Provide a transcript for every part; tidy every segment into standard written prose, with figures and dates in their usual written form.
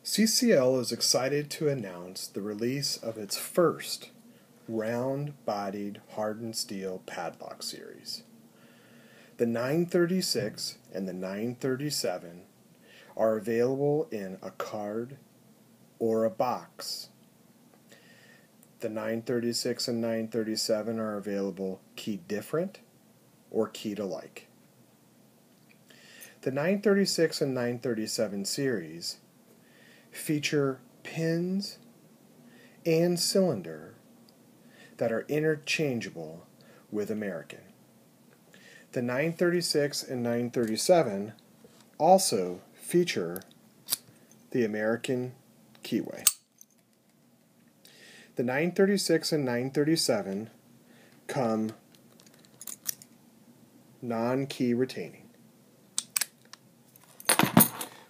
CCL is excited to announce the release of its first round-bodied hardened steel padlock series. The 936 and the 937 are available in a card or a box. The 936 and 937 are available keyed different or keyed alike. The 936 and 937 series feature pins and cylinder that are interchangeable with American. The 936 and 937 also feature the American keyway. The 936 and 937 come non-key retaining.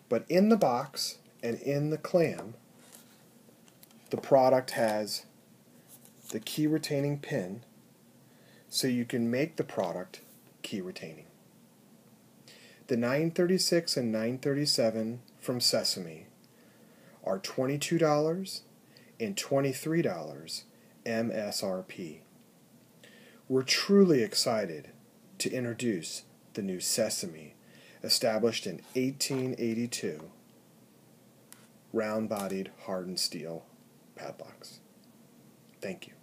But in the box and in the clam, the product has the key retaining pin, so you can make the product key retaining. The 936 and 937 from Sesamee are $22 and $23 MSRP. We're truly excited to introduce the new Sesamee, established in 1882, round-bodied hardened steel padlocks. Thank you.